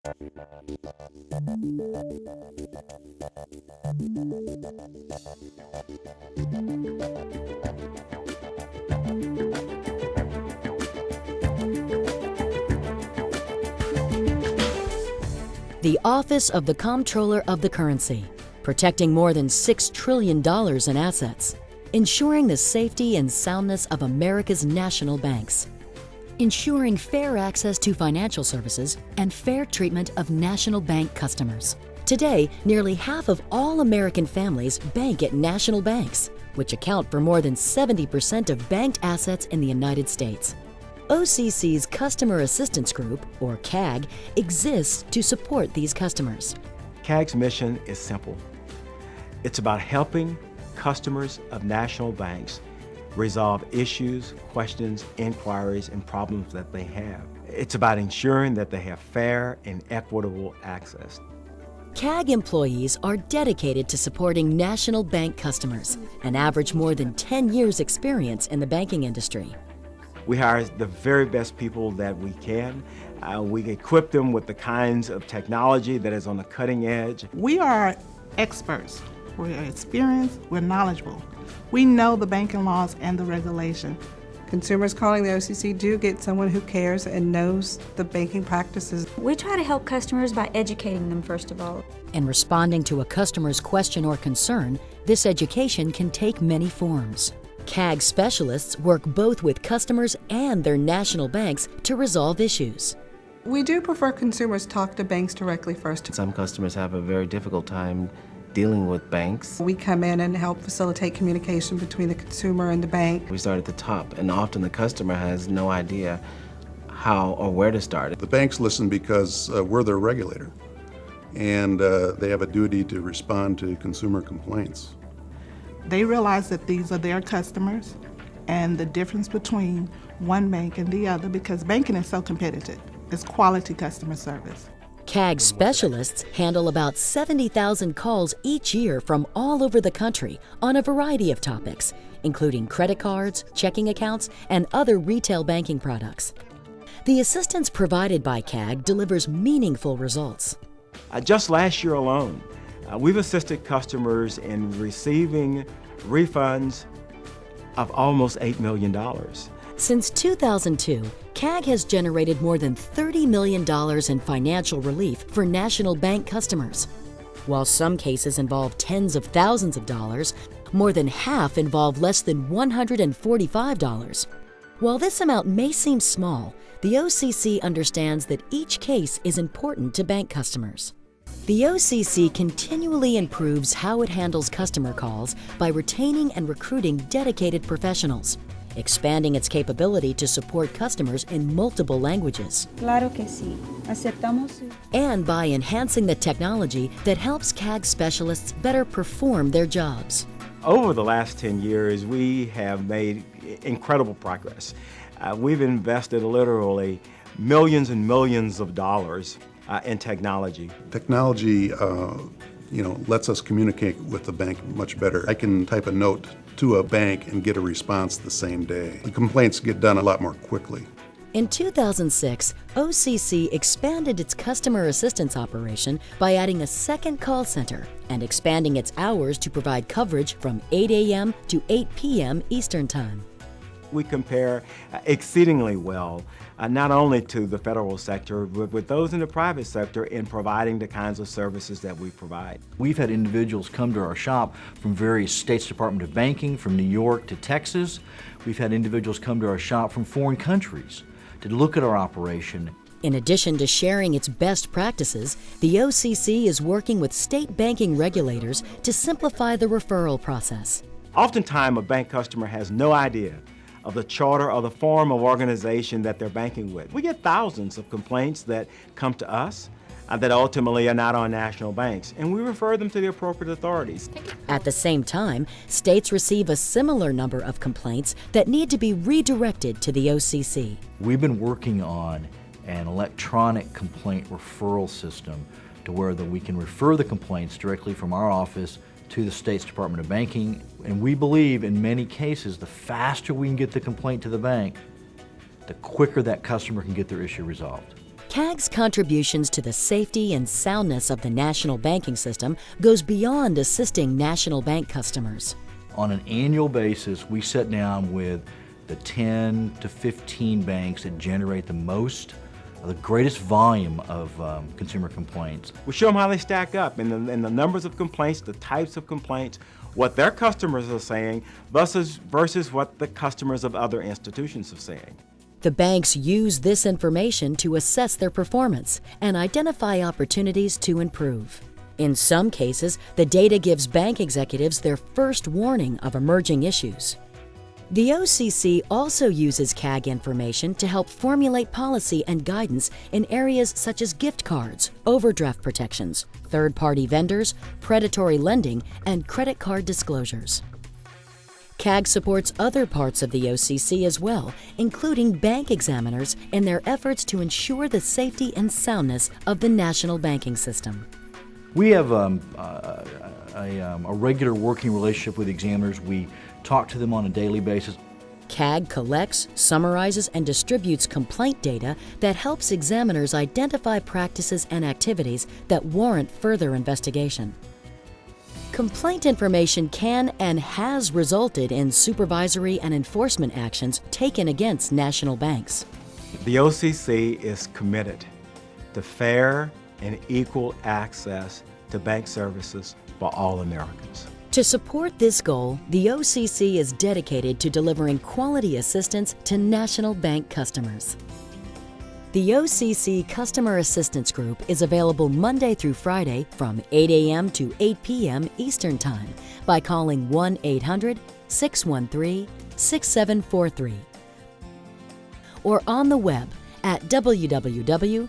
The Office of the Comptroller of the Currency, protecting more than $6 trillion in assets, ensuring the safety and soundness of America's national banks, ensuring fair access to financial services and fair treatment of national bank customers. Today, nearly half of all American families bank at national banks, which account for more than 70% of banked assets in the United States. OCC's Customer Assistance Group, or CAG, exists to support these customers. CAG's mission is simple. It's about helping customers of national banks resolve issues, questions, inquiries, and problems that they have. It's about ensuring that they have fair and equitable access. CAG employees are dedicated to supporting national bank customers and average more than 10 years' experience in the banking industry. We hire the very best people that we can. We equip them with the kinds of technology that is on the cutting edge. We are experts. We're experienced, we're knowledgeable. We know the banking laws and the regulation. Consumers calling the OCC do get someone who cares and knows the banking practices. We try to help customers by educating them, first of all. In responding to a customer's question or concern, this education can take many forms. CAG specialists work both with customers and their national banks to resolve issues. We do prefer consumers talk to banks directly first. Some customers have a very difficult time dealing with banks. We come in and help facilitate communication between the consumer and the bank. We start at the top, and often the customer has no idea how or where to start. The banks listen because we're their regulator, and they have a duty to respond to consumer complaints. They realize that these are their customers and the difference between one bank and the other, because banking is so competitive. It's quality customer service. CAG specialists handle about 70,000 calls each year from all over the country on a variety of topics, including credit cards, checking accounts, and other retail banking products. The assistance provided by CAG delivers meaningful results. Just last year alone, we've assisted customers in receiving refunds of almost $8 million. Since 2002, CAG has generated more than $30 million in financial relief for national bank customers. While some cases involve tens of thousands of dollars, more than half involve less than $145. While this amount may seem small, the OCC understands that each case is important to bank customers. The OCC continually improves how it handles customer calls by retaining and recruiting dedicated professionals, expanding its capability to support customers in multiple languages. Claro que sí. Aceptamos. And by enhancing the technology that helps CAG specialists better perform their jobs. Over the last 10 years, we have made incredible progress. We've invested literally millions and millions of dollars in technology. Technology, lets us communicate with the bank much better. I can type a note to a bank and get a response the same day. The complaints get done a lot more quickly. In 2006, OCC expanded its customer assistance operation by adding a second call center and expanding its hours to provide coverage from 8 a.m. to 8 p.m. Eastern Time. We compare exceedingly well, not only to the federal sector, but with those in the private sector in providing the kinds of services that we provide. We've had individuals come to our shop from various states' Department of Banking, from New York to Texas. We've had individuals come to our shop from foreign countries to look at our operation. In addition to sharing its best practices, the OCC is working with state banking regulators to simplify the referral process. Oftentimes, a bank customer has no idea of the charter or the form of organization that they're banking with. We get thousands of complaints that come to us that ultimately are not on national banks, and we refer them to the appropriate authorities. At the same time, states receive a similar number of complaints that need to be redirected to the OCC. We've been working on an electronic complaint referral system to where we can refer the complaints directly from our office to the state's Department of Banking, and we believe in many cases the faster we can get the complaint to the bank, the quicker that customer can get their issue resolved. CAG's contributions to the safety and soundness of the national banking system goes beyond assisting national bank customers. On an annual basis, we sit down with the 10 to 15 banks that generate the greatest volume of consumer complaints. We show them how they stack up in the numbers of complaints, the types of complaints, what their customers are saying versus what the customers of other institutions are saying. The banks use this information to assess their performance and identify opportunities to improve. In some cases, the data gives bank executives their first warning of emerging issues. The OCC also uses CAG information to help formulate policy and guidance in areas such as gift cards, overdraft protections, third-party vendors, predatory lending, and credit card disclosures. CAG supports other parts of the OCC as well, including bank examiners in their efforts to ensure the safety and soundness of the national banking system. We have a regular working relationship with examiners. We talk to them on a daily basis. CAG collects, summarizes, and distributes complaint data that helps examiners identify practices and activities that warrant further investigation. Complaint information can and has resulted in supervisory and enforcement actions taken against national banks. The OCC is committed to fair and equal access to bank services for all Americans. To support this goal, the OCC is dedicated to delivering quality assistance to national bank customers. The OCC Customer Assistance Group is available Monday through Friday from 8 a.m. to 8 p.m. Eastern Time by calling 1-800-613-6743 or on the web at www.occ.gov.